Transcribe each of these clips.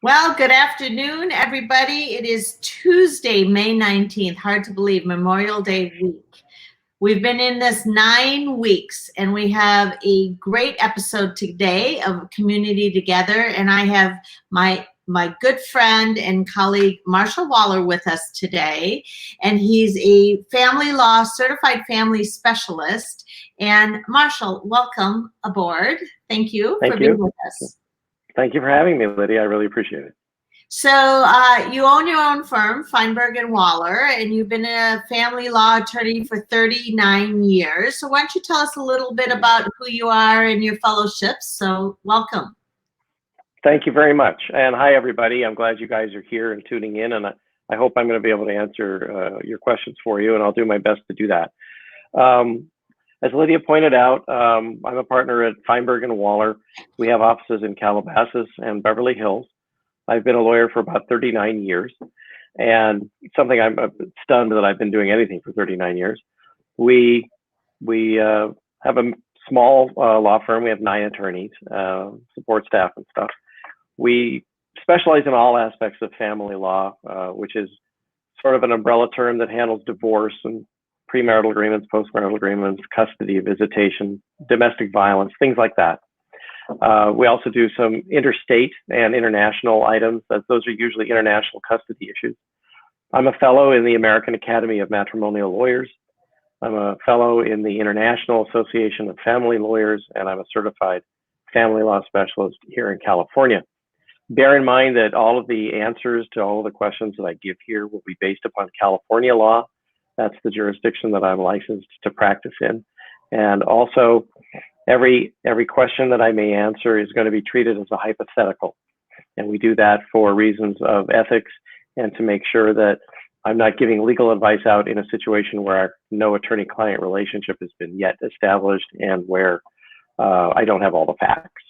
Well, good afternoon, everybody. It is Tuesday, May 19th. Hard to believe, Memorial Day week. We've been in this 9 weeks, and we have a great episode today of Community Together. And I have my good friend and colleague, Marshall Waller, with us today. And he's a family law certified family specialist. And Marshall, welcome aboard. Thank you for being with us. Thank you for having me, Lydia. I really appreciate it. So you own your own firm, Feinberg and Waller, and you've been a family law attorney for 39 years. So why don't you tell us a little bit about who you are and your fellowships? So welcome. Thank you very much. And hi, everybody. I'm glad you guys are here and tuning in. And I hope I'm going to be able to answer your questions for you, and I'll do my best to do that. As Lydia pointed out, I'm a partner at Feinberg and Waller. We have offices in Calabasas and Beverly Hills. I've been a lawyer for about 39 years, and something I'm stunned that I've been doing anything for 39 years. We have a small law firm. We have 9 attorneys, support staff and stuff. We specialize in all aspects of family law, which is sort of an umbrella term that handles divorce and premarital agreements, postmarital agreements, custody, visitation, domestic violence, things like that. We also do some interstate and international items. Those are usually international custody issues. I'm a fellow in the American Academy of Matrimonial Lawyers. I'm a fellow in the International Association of Family Lawyers, and I'm a certified family law specialist here in California. Bear in mind that all of the answers to all of the questions that I give here will be based upon California law. That's the jurisdiction that I'm licensed to practice in. And also, every question that I may answer is going to be treated as a hypothetical. And we do that for reasons of ethics and to make sure that I'm not giving legal advice out in a situation where no attorney-client relationship has been yet established and where I don't have all the facts.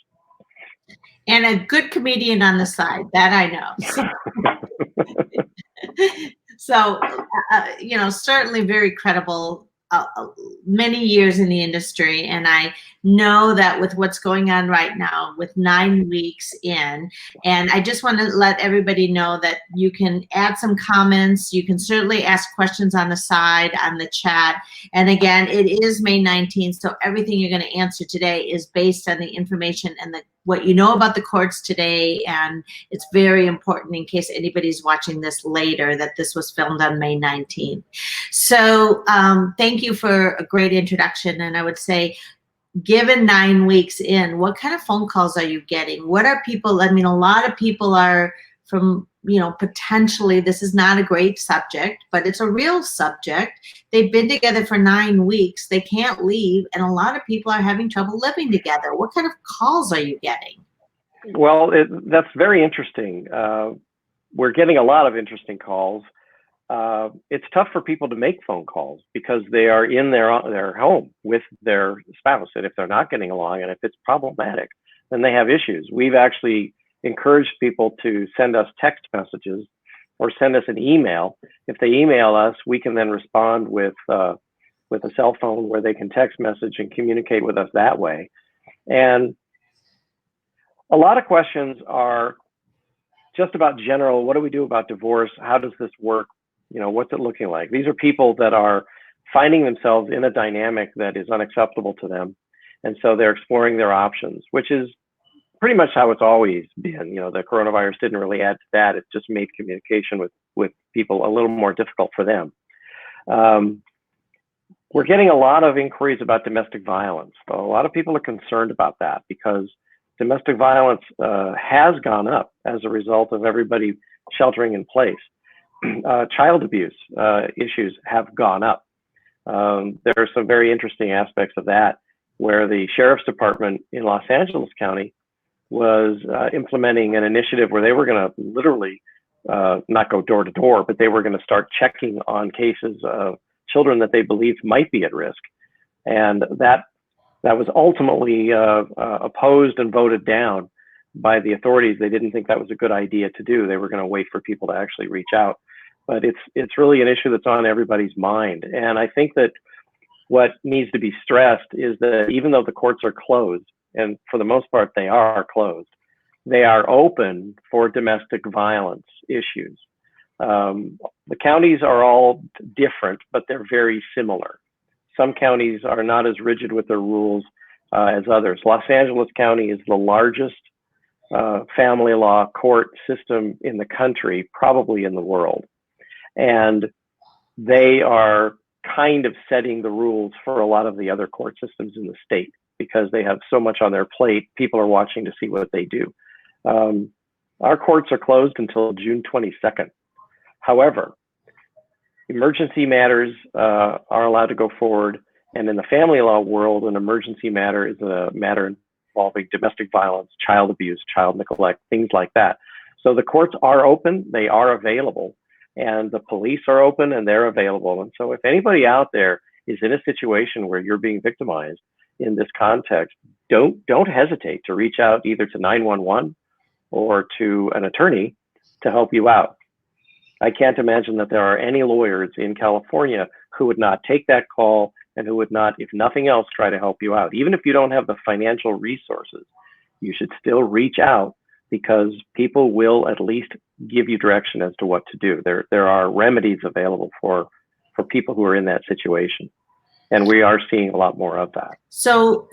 And a good comedian on the side, that I know. So, certainly very credible, many years in the industry. And I know that with what's going on right now, with 9 weeks in, and I just want to let everybody know that you can add some comments. You can certainly ask questions on the side, on the chat. And again, it is May 19th. So everything you're going to answer today is based on the information and what you know about the courts today. And it's very important in case anybody's watching this later that this was filmed on May 19th. So thank you for a great introduction. And I would say, given 9 weeks in, what kind of phone calls are you getting? What are people, I mean, a lot of people are from, potentially this is not a great subject, but it's a real subject. They've been together for 9 weeks. They can't leave. And a lot of people are having trouble living together. What kind of calls are you getting? Well, that's very interesting. We're getting a lot of interesting calls. It's tough for people to make phone calls because they are in their home with their spouse. And if they're not getting along and if it's problematic, then they have issues. We've actually encouraged people to send us text messages or send us an email. If they email us, we can then respond with a cell phone where they can text message and communicate with us that way. And a lot of questions are just about general, what do we do about divorce? How does this work? What's it looking like? These are people that are finding themselves in a dynamic that is unacceptable to them. And so they're exploring their options, which is pretty much how it's always been. The coronavirus didn't really add to that. It just made communication with people a little more difficult for them. We're getting a lot of inquiries about domestic violence. So a lot of people are concerned about that because domestic violence has gone up as a result of everybody sheltering in place. Child abuse issues have gone up. There are some very interesting aspects of that where the Sheriff's Department in Los Angeles County was implementing an initiative where they were going to literally not go door to door, but they were going to start checking on cases of children that they believed might be at risk. And that was ultimately opposed and voted down by the authorities. They didn't think that was a good idea to do. They were going to wait for people to actually reach out. But it's really an issue that's on everybody's mind. And I think that what needs to be stressed is that even though the courts are closed, and for the most part they are closed, they are open for domestic violence issues. The counties are all different, but they're very similar. Some counties are not as rigid with their rules as others. Los Angeles County is the largest family law court system in the country, probably in the world. And they are kind of setting the rules for a lot of the other court systems in the state because they have so much on their plate. People are watching to see what they do. Our courts are closed until June 22nd. However, emergency matters are allowed to go forward. And in the family law world, an emergency matter is a matter involving domestic violence, child abuse, child neglect, things like that. So the courts are open, they are available, and the police are open and they're available. And so if anybody out there is in a situation where you're being victimized in this context, don't hesitate to reach out either to 911 or to an attorney to help you out. I can't imagine that there are any lawyers in California who would not take that call and who would not, if nothing else, try to help you out. Even if you don't have the financial resources, you should still reach out because people will at least give you direction as to what to do. There are remedies available for people who are in that situation. And we are seeing a lot more of that. So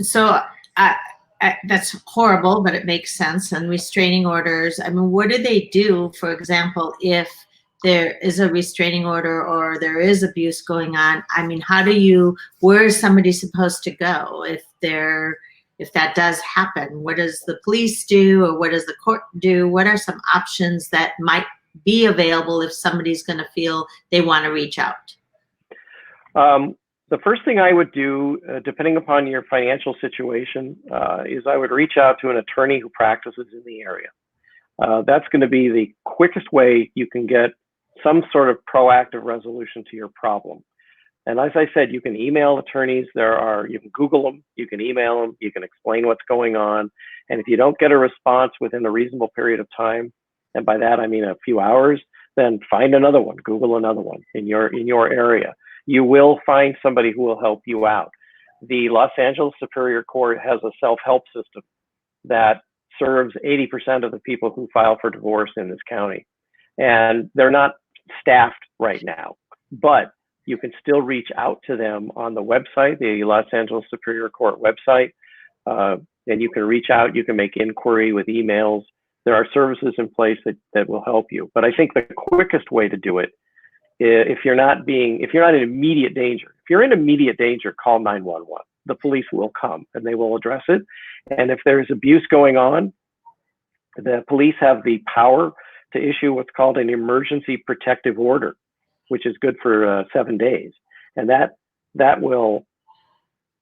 that's horrible, but it makes sense. And restraining orders, I mean, what do they do, for example, if there is a restraining order or there is abuse going on? I mean, where is somebody supposed to go if that does happen? What does the police do, or what does the court do? What are some options that might be available if somebody's going to feel they want to reach out? The first thing I would do, depending upon your financial situation, is I would reach out to an attorney who practices in the area. That's going to be the quickest way you can get some sort of proactive resolution to your problem. And as I said, you can email attorneys. You can Google them, you can email them, you can explain what's going on. And if you don't get a response within a reasonable period of time, and by that I mean a few hours, then find another one, Google another one in your area. You will find somebody who will help you out. The Los Angeles Superior Court has a self-help system that serves 80% of the people who file for divorce in this county. And they're not staffed right now, but you can still reach out to them on the website, the Los Angeles Superior Court website. And you can reach out, you can make inquiry with emails. There are services in place that will help you. But I think the quickest way to do it, if you're not in immediate danger, if you're in immediate danger, call 911. The police will come and they will address it. And if there's abuse going on, the police have the power to issue what's called an emergency protective order, which is good for 7 days. And that will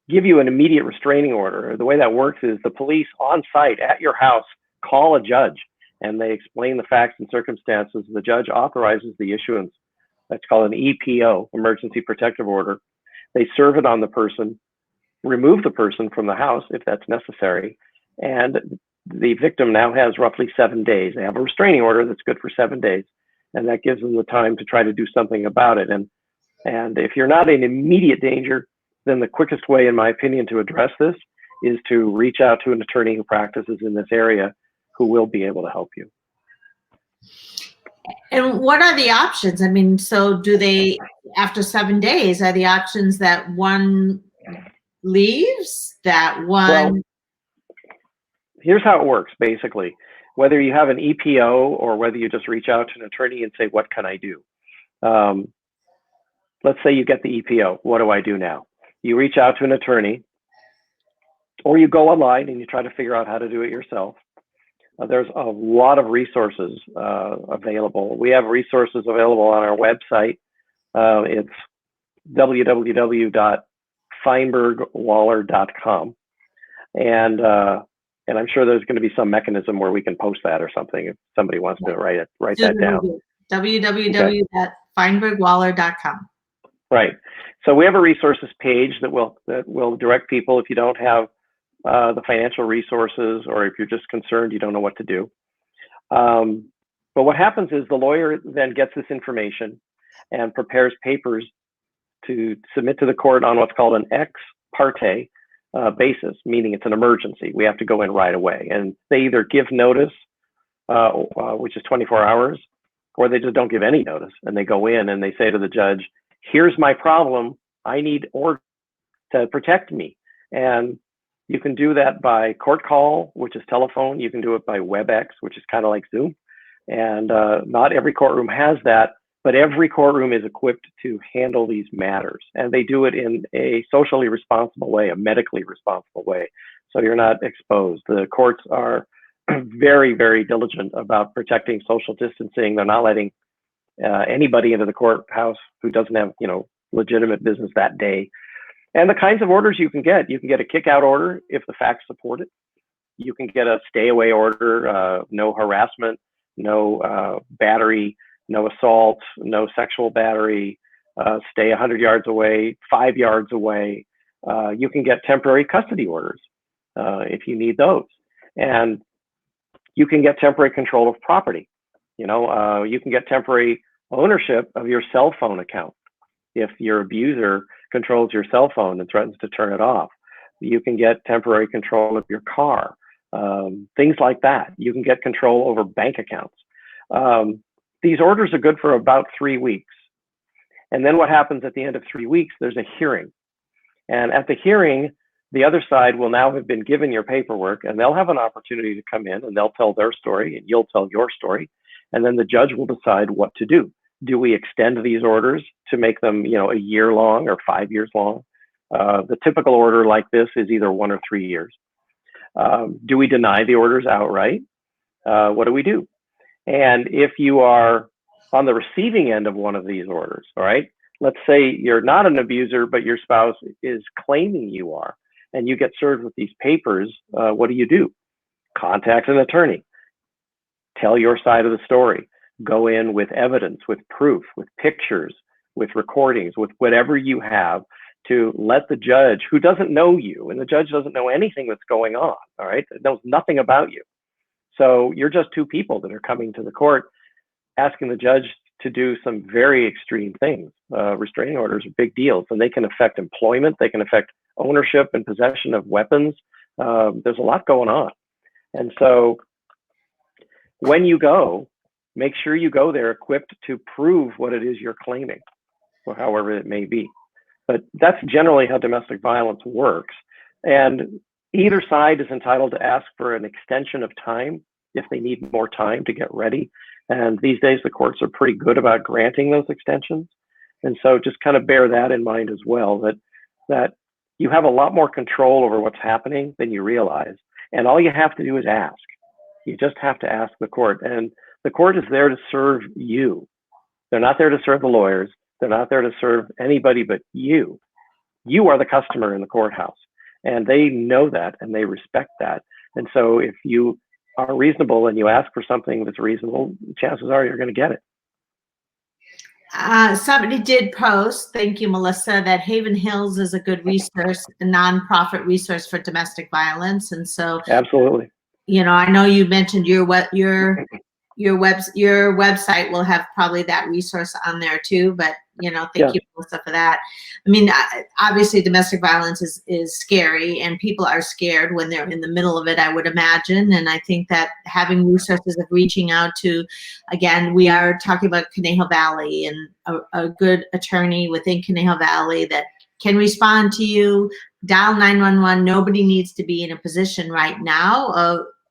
give you an immediate restraining order. The way that works is the police on site at your house call a judge and they explain the facts and circumstances. The judge authorizes the issuance. That's called an EPO, emergency protective order. They serve it on the person, remove the person from the house if that's necessary. And the victim now has roughly 7 days. They have a restraining order that's good for 7 days. And that gives them the time to try to do something about it. And if you're not in immediate danger, then the quickest way, in my opinion, to address this is to reach out to an attorney who practices in this area who will be able to help you. And what are the options? I mean, so do they, after 7 days, are the options that one leaves, that one? Well, here's how it works, basically. Whether you have an EPO or whether you just reach out to an attorney and say, what can I do? Let's say you get the EPO. What do I do now? You reach out to an attorney, or you go online and you try to figure out how to do it yourself. There's a lot of resources available. We have resources available on our website. It's www.feinbergwaller.com. And I'm sure there's going to be some mechanism where we can post that or something if somebody wants to write that down. www.feinbergwaller.com. Right. So we have a resources page that will direct people if you don't have the financial resources, or if you're just concerned you don't know what to do. But what happens is the lawyer then gets this information and prepares papers to submit to the court on what's called an ex parte basis, meaning it's an emergency. We have to go in right away. And they either give notice which is 24 hours, or they just don't give any notice and they go in and they say to the judge, here's my problem. I need order to protect me. And you can do that by court call, which is telephone. You can do it by WebEx, which is kind of like Zoom. And not every courtroom has that, but every courtroom is equipped to handle these matters. And they do it in a socially responsible way, a medically responsible way. So you're not exposed. The courts are very, very diligent about protecting social distancing. They're not letting anybody into the courthouse who doesn't have, legitimate business that day. And the kinds of orders you can get a kick-out order if the facts support it. You can get a stay-away order, no harassment, no battery, no assault, no sexual battery, stay 100 yards away, 5 yards away. You can get temporary custody orders if you need those. And you can get temporary control of property. You can get temporary ownership of your cell phone account. If your abuser controls your cell phone and threatens to turn it off, you can get temporary control of your car, things like that. You can get control over bank accounts. These orders are good for about 3 weeks. And then what happens at the end of 3 weeks, there's a hearing. And at the hearing, the other side will now have been given your paperwork, and they'll have an opportunity to come in and they'll tell their story and you'll tell your story. And then the judge will decide what to do. Do we extend these orders to make them, a year long or 5 years long? The typical order like this is either 1 or 3 years. Do we deny the orders outright? What do we do? And if you are on the receiving end of one of these orders, all right, let's say you're not an abuser, but your spouse is claiming you are, and you get served with these papers, what do? Contact an attorney. Tell your side of the story. Go in with evidence, with proof, with pictures, with recordings, with whatever you have to let the judge, who doesn't know you, and the judge doesn't know anything that's going on, all right? Knows nothing about you. So you're just two people that are coming to the court asking the judge to do some very extreme things. Restraining orders are big deals, and they can affect employment. They can affect ownership and possession of weapons. There's a lot going on. And so when you go, make sure you go there equipped to prove what it is you're claiming, or however it may be. But that's generally how domestic violence works. And either side is entitled to ask for an extension of time if they need more time to get ready. And these days, the courts are pretty good about granting those extensions. And so just kind of bear that in mind as well, that you have a lot more control over what's happening than you realize. And all you have to do is ask. You just have to ask the court. And the court is there to serve you. They're not there to serve the lawyers. They're not there to serve anybody but you. You are the customer in the courthouse. And they know that and they respect that. And so if you are reasonable and you ask for something that's reasonable, chances are you're going to get it. Somebody did post, thank you, Melissa, that Haven Hills is a good resource, a nonprofit resource for domestic violence. And so, absolutely. I know you mentioned your website will have probably that resource on there too, but thank you, Melissa, for that. I mean, obviously domestic violence is scary, and people are scared when they're in the middle of it, I would imagine. And I think that having resources of reaching out to, again, we are talking about Conejo Valley, and a good attorney within Conejo Valley that can respond to you, dial 911. Nobody needs to be in a position right now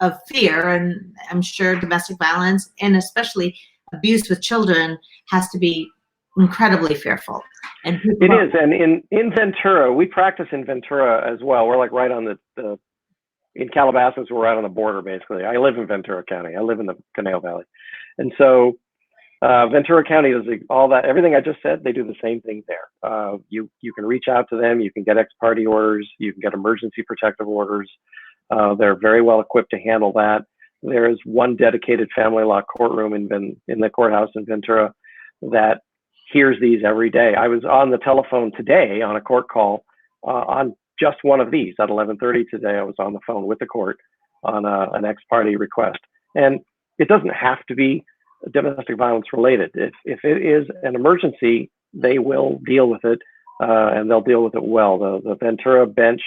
of fear, and I'm sure domestic violence and especially abuse with children has to be incredibly fearful. And it is, and in Ventura, we practice in Ventura as well. We're like right on in Calabasas, we're right on the border basically. I live in Ventura County. I live in the Conejo Valley, and so Ventura County does all that. Everything I just said, they do the same thing there. You can reach out to them. You can get ex parte orders. You can get emergency protective orders. They're very well equipped to handle that. There is one dedicated family law courtroom in the courthouse in Ventura that hears these every day. I was on the telephone today on a court call on just one of these at 11:30 today. I was on the phone with the court on an ex parte request. And it doesn't have to be domestic violence related. If it is an emergency, they will deal with it, and they'll deal with it well. The Ventura bench,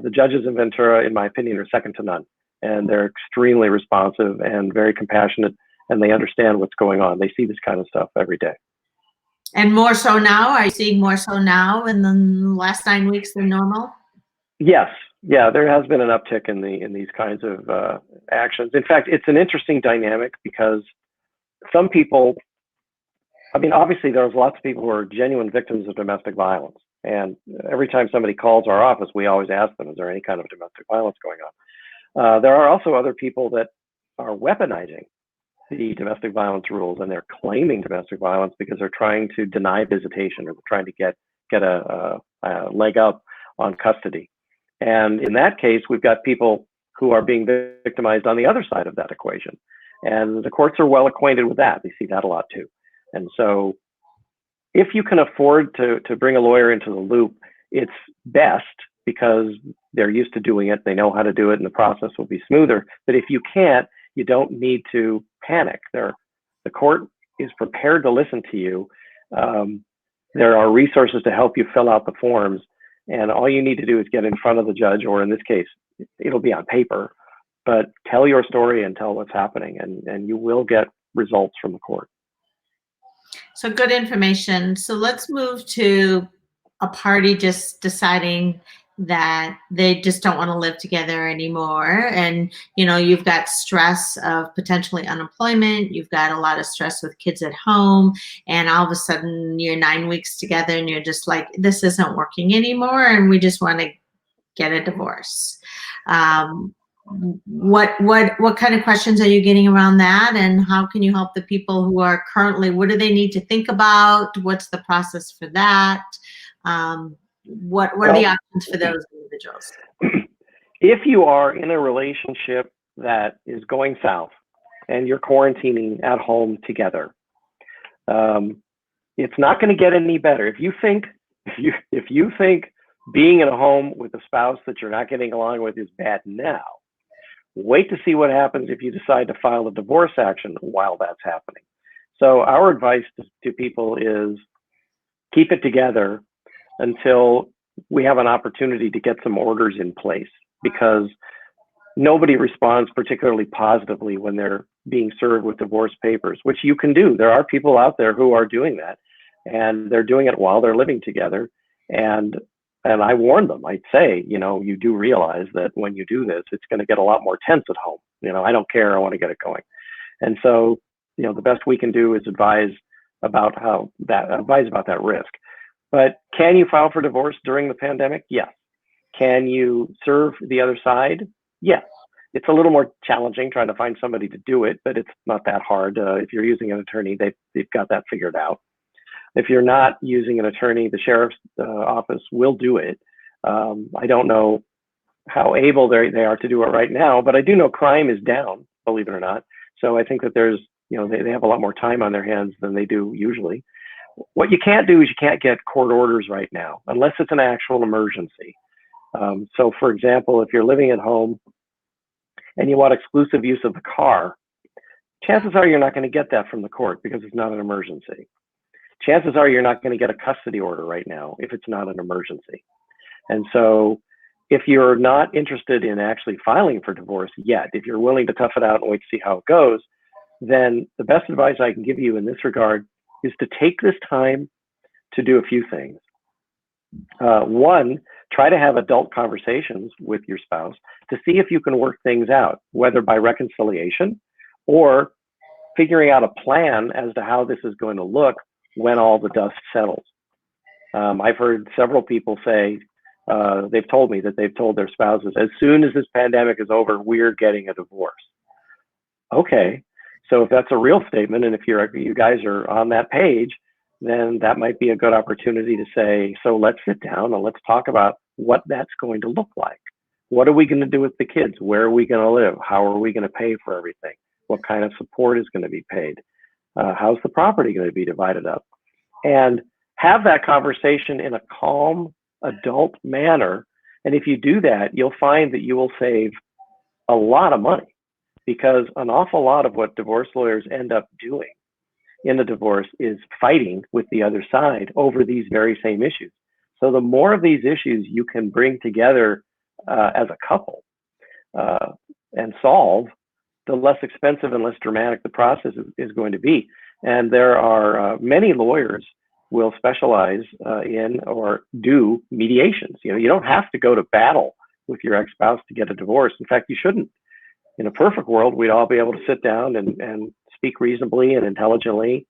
the judges in Ventura, in my opinion, are second to none. and they're extremely responsive and very compassionate, and they understand what's going on. They see this kind of stuff every day. And more so now? Are you seeing more so now in the last 9 weeks than normal? Yes, yeah, there has been an uptick in these kinds of actions. In fact, it's an interesting dynamic because some people, I mean, obviously there's lots of people who are genuine victims of domestic violence. And every time somebody calls our office, we always ask them, is there any kind of domestic violence going on? There are also other people that are weaponizing the domestic violence rules, and they're claiming domestic violence because they're trying to deny visitation, or they're trying to get a leg up on custody. And in that case, we've got people who are being victimized on the other side of that equation. And the courts are well acquainted with that. They see that a lot too. And so if you can afford to bring a lawyer into the loop, it's best because they're used to doing it. They know how to do it, and the process will be smoother. But if you can't, you don't need to panic. The court is prepared to listen to you. There are resources to help you fill out the forms. And all you need to do is get in front of the judge, or in this case, it'll be on paper, but tell your story and tell what's happening, and you will get results from the court. So good information. So let's move to a party just deciding that they just don't want to live together anymore. And, you know, you've got stress of potentially unemployment. You've got a lot of stress with kids at home. And all of a sudden you're 9 weeks together and you're just like, this isn't working anymore. And we just want to get a divorce. What kind of questions are you getting around that, and how can you help the people who are currently, what do they need to think about? What's the process for that? What are the options for those individuals? If you are in a relationship that is going south and you're quarantining at home together, it's not going to get any better. If you think being in a home with a spouse that you're not getting along with is bad now, wait to see what happens if you decide to file a divorce action while that's happening. So our advice to people is keep it together until we have an opportunity to get some orders in place, because nobody responds particularly positively when they're being served with divorce papers, which you can do. There are people out there who are doing that, and they're doing it while they're living together. And I warn them, I'd say, you know, you do realize that when you do this, it's going to get a lot more tense at home. You know, I don't care, I want to get it going. And so, you know, the best we can do is advise about that risk. But can you file for divorce during the pandemic? Yes. Can you serve the other side? Yes. It's a little more challenging trying to find somebody to do it, but it's not that hard. If you're using an attorney, they've got that figured out. If you're not using an attorney, the sheriff's office will do it. I don't know how able they are to do it right now, but I do know crime is down, believe it or not. So I think that there's, you know, they have a lot more time on their hands than they do usually. What you can't do is you can't get court orders right now, unless it's an actual emergency. So for example, if you're living at home and you want exclusive use of the car, chances are you're not going to get that from the court because it's not an emergency. Chances are you're not going to get a custody order right now if it's not an emergency. And so if you're not interested in actually filing for divorce yet, if you're willing to tough it out and wait to see how it goes, then the best advice I can give you in this regard is to take this time to do a few things. One, try to have adult conversations with your spouse to see if you can work things out, whether by reconciliation or figuring out a plan as to how this is going to look when all the dust settles. I've heard several people say, they've told me that they've told their spouses, as soon as this pandemic is over, we're getting a divorce. Okay, so if that's a real statement, and if you guys are on that page, then that might be a good opportunity to say, so let's sit down and let's talk about what that's going to look like. What are we going to do with the kids? Where are we going to live? How are we going to pay for everything? What kind of support is going to be paid? How's the property going to be divided up? And have that conversation in a calm, adult manner. And if you do that, you'll find that you will save a lot of money, because an awful lot of what divorce lawyers end up doing in the divorce is fighting with the other side over these very same issues. So the more of these issues you can bring together as a couple, and solve, the less expensive and less dramatic the process is going to be. And there are many lawyers will specialize in or do mediations. You know, you don't have to go to battle with your ex-spouse to get a divorce. In fact, you shouldn't. In a perfect world, we'd all be able to sit down and speak reasonably and intelligently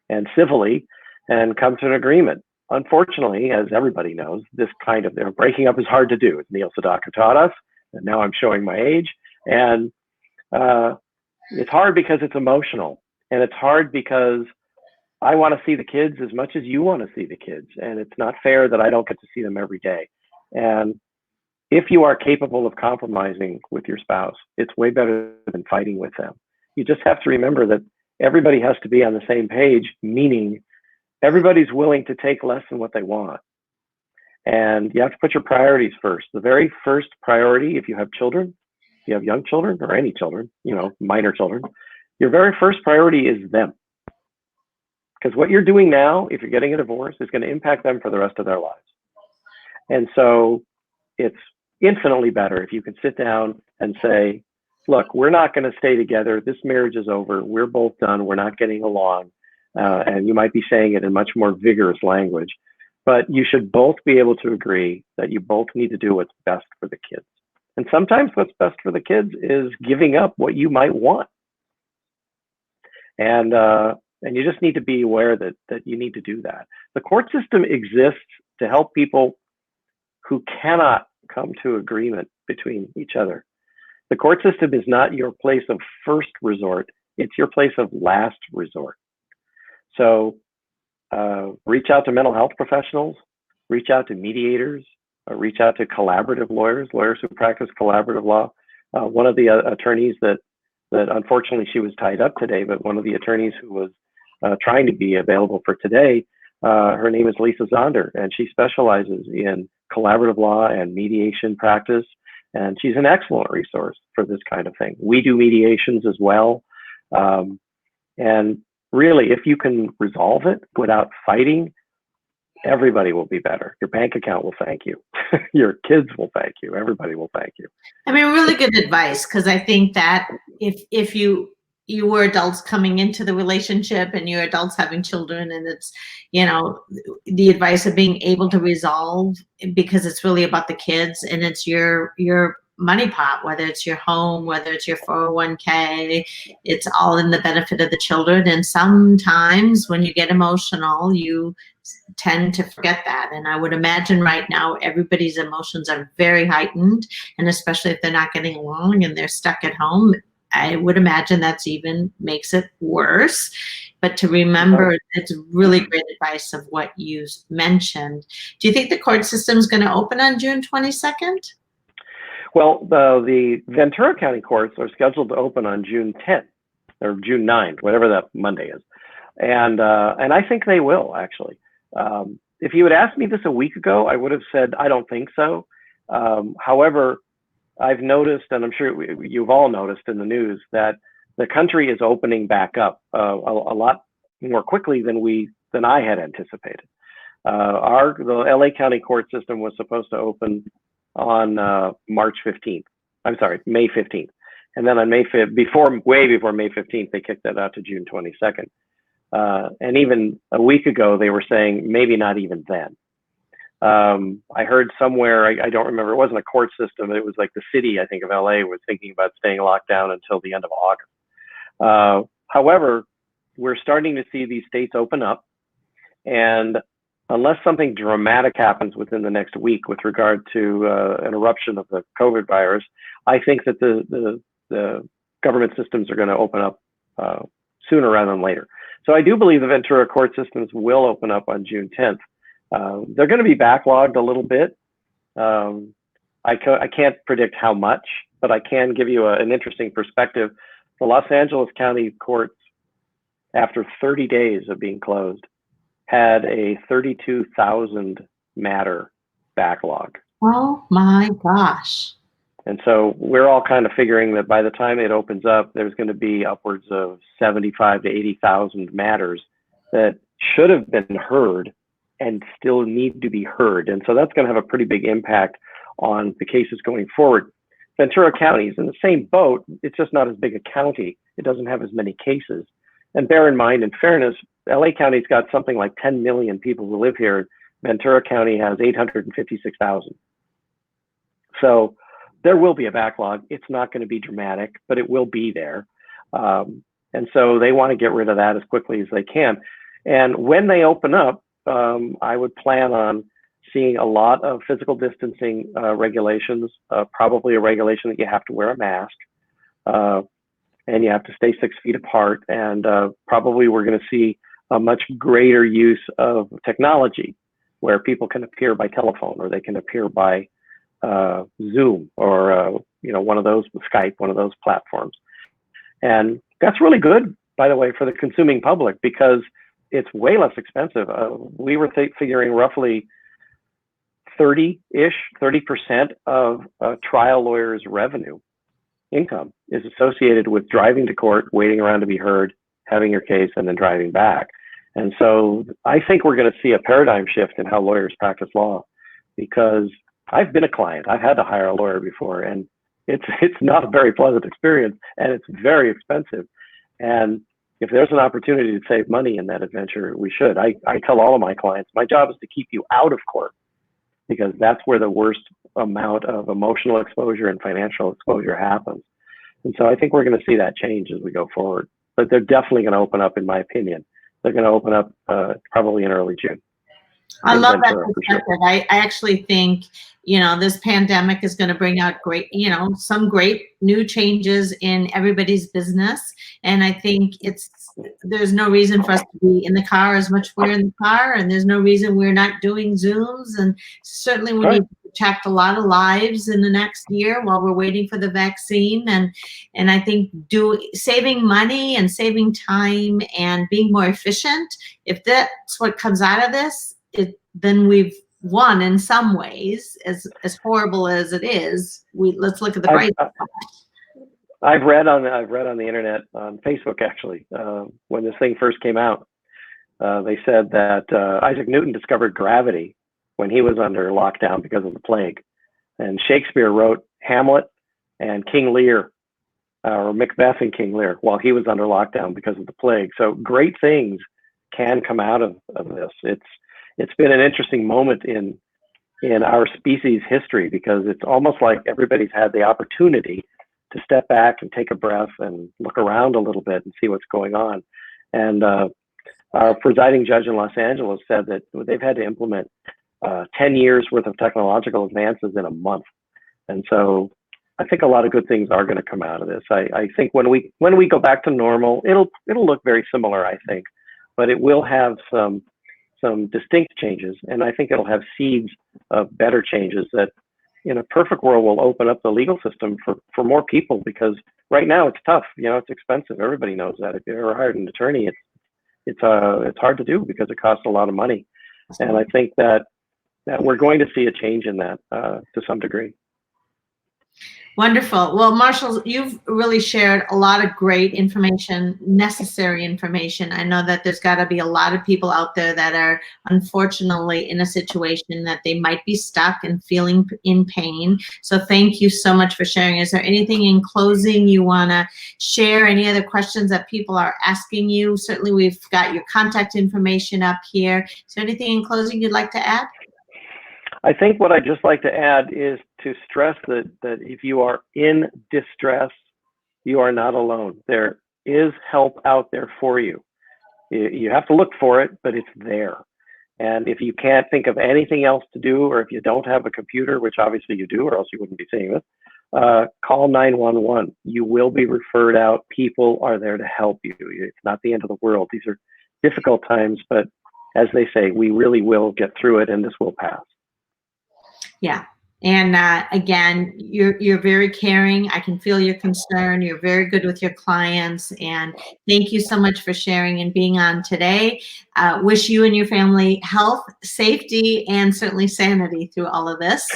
and civilly and come to an agreement. Unfortunately, as everybody knows, this kind of breaking up is hard to do, as Neil Sedaka taught us, and now I'm showing my age. And it's hard because it's emotional, and it's hard because I want to see the kids as much as you want to see the kids, and it's not fair that I don't get to see them every day. And if you are capable of compromising with your spouse, it's way better than fighting with them. You just have to remember that everybody has to be on the same page, meaning everybody's willing to take less than what they want. And you have to put your priorities first. The very first priority, if you have children, if you have young children or any children, you know, minor children, your very first priority is them. Because what you're doing now, if you're getting a divorce, is going to impact them for the rest of their lives. And so it's infinitely better if you can sit down and say, look, we're not going to stay together. This marriage is over. We're both done. We're not getting along. And you might be saying it in much more vigorous language, but you should both be able to agree that you both need to do what's best for the kids. And sometimes what's best for the kids is giving up what you might want. And you just need to be aware that you need to do that. The court system exists to help people who cannot come to agreement between each other. The court system is not your place of first resort. It's your place of last resort. So reach out to mental health professionals, reach out to mediators, reach out to collaborative lawyers who practice collaborative law. One of the attorneys that unfortunately she was tied up today, but one of the attorneys who was trying to be available for today, her name is Lisa Zonder, and she specializes in collaborative law and mediation practice. And she's an excellent resource for this kind of thing. We do mediations as well. And really, if you can resolve it without fighting, everybody will be better. Your bank account will thank you. Your kids will thank you. Everybody will thank you. I mean, really good advice, because I think that if you were adults coming into the relationship and you're adults having children, and it's, you know, the advice of being able to resolve, because it's really about the kids and it's your money pot, whether it's your home, whether it's your 401k, it's all in the benefit of the children. And sometimes when you get emotional, you tend to forget that. And I would imagine right now everybody's emotions are very heightened, and especially if they're not getting along and they're stuck at home, I would imagine that's even makes it worse. But to remember, it's really great advice of what you mentioned. Do you think the court system is going to open on June 22nd? Well, the Ventura County courts are scheduled to open on June 10th or June 9th, whatever that Monday is. And I think they will, actually. If you had asked me this a week ago, I would have said, I don't think so. However, I've noticed, and I'm sure you've all noticed in the news, that the country is opening back up a lot more quickly than I had anticipated. The LA County court system was supposed to open on March 15th. I'm sorry, May 15th. And then on May 5th, way before May 15th, they kicked that out to June 22nd. And even a week ago, they were saying maybe not even then. I heard somewhere, I don't remember, it wasn't a court system, it was like the city, I think, of LA was thinking about staying locked down until the end of August. However, we're starting to see these states open up, and unless something dramatic happens within the next week with regard to an eruption of the COVID virus, I think that the government systems are going to open up sooner rather than later. So I do believe the Ventura court systems will open up on June 10th. They're going to be backlogged a little bit. I can't predict how much, but I can give you an interesting perspective. The Los Angeles County courts, after 30 days of being closed, had a 32,000 matter backlog. Oh my gosh. And so we're all kind of figuring that by the time it opens up, there's going to be upwards of 75 to 80,000 matters that should have been heard and still need to be heard. And so that's going to have a pretty big impact on the cases going forward. Ventura County is in the same boat. It's just not as big a county. It doesn't have as many cases. And bear in mind, in fairness, LA County's got something like 10 million people who live here. Ventura County has 856,000. So there will be a backlog. It's not going to be dramatic, but it will be there. And so they want to get rid of that as quickly as they can. And when they open up, I would plan on seeing a lot of physical distancing regulations, probably a regulation that you have to wear a mask and you have to stay 6 feet apart. And probably we're going to see a much greater use of technology where people can appear by telephone or they can appear by Zoom or one of those, Skype, one of those platforms. And that's really good, by the way, for the consuming public because it's way less expensive. We were figuring roughly 30% of a trial lawyer's revenue income is associated with driving to court, waiting around to be heard, having your case, and then driving back. And so I think we're going to see a paradigm shift in how lawyers practice law because I've been a client. I've had to hire a lawyer before, and it's not a very pleasant experience, and it's very expensive. And if there's an opportunity to save money in that adventure, we should. I tell all of my clients, my job is to keep you out of court because that's where the worst amount of emotional exposure and financial exposure happens. And so I think we're going to see that change as we go forward. But they're definitely going to open up, in my opinion. They're going to open up probably in early June. I love that perspective. Sure. I actually think, this pandemic is going to bring out great, some great new changes in everybody's business. And I think there's no reason for us to be in the car as much we're in the car, and there's no reason we're not doing Zooms. And certainly we need to protect a lot of lives in the next year while we're waiting for the vaccine. And I think saving money and saving time and being more efficient, if that's what comes out of this, then we've won in some ways. As horrible as it is, let's look at the bright side. I've read on the internet, on Facebook actually, when this thing first came out, they said that Isaac Newton discovered gravity when he was under lockdown because of the plague, and Shakespeare wrote Hamlet and King Lear, or Macbeth and King Lear, while he was under lockdown because of the plague. So great things can come out of this. It's been an interesting moment in our species history because it's almost like everybody's had the opportunity to step back and take a breath and look around a little bit and see what's going on. And our presiding judge in Los Angeles said that they've had to implement 10 years worth of technological advances in a month. And so I think a lot of good things are going to come out of this. I think when we go back to normal, it'll look very similar, I think, but it will have some distinct changes, and I think it'll have seeds of better changes that in a perfect world will open up the legal system for more people, because right now it's tough. It's expensive. Everybody knows that. If you ever hired an attorney, it's hard to do because it costs a lot of money. And I think that we're going to see a change in that to some degree. Wonderful. Well, Marshall, you've really shared a lot of great information, necessary information. I know that there's got to be a lot of people out there that are unfortunately in a situation that they might be stuck and feeling in pain. So thank you so much for sharing. Is there anything in closing you want to share? Any other questions that people are asking you? Certainly we've got your contact information up here. Is there anything in closing you'd like to add? I think what I'd just like to add is to stress that if you are in distress, you are not alone. There is help out there for you. You have to look for it, but it's there. And if you can't think of anything else to do, or if you don't have a computer, which obviously you do, or else you wouldn't be seeing this, call 911. You will be referred out. People are there to help you. It's not the end of the world. These are difficult times, but as they say, we really will get through it, and this will pass. Yeah. And again, you're very caring. I can feel your concern. You're very good with your clients. And thank you so much for sharing and being on today. Wish you and your family health, safety, and certainly sanity through all of this.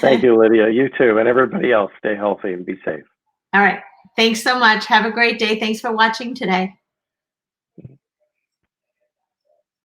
Thank you, Lydia. You too. And everybody else, stay healthy and be safe. All right. Thanks so much. Have a great day. Thanks for watching today.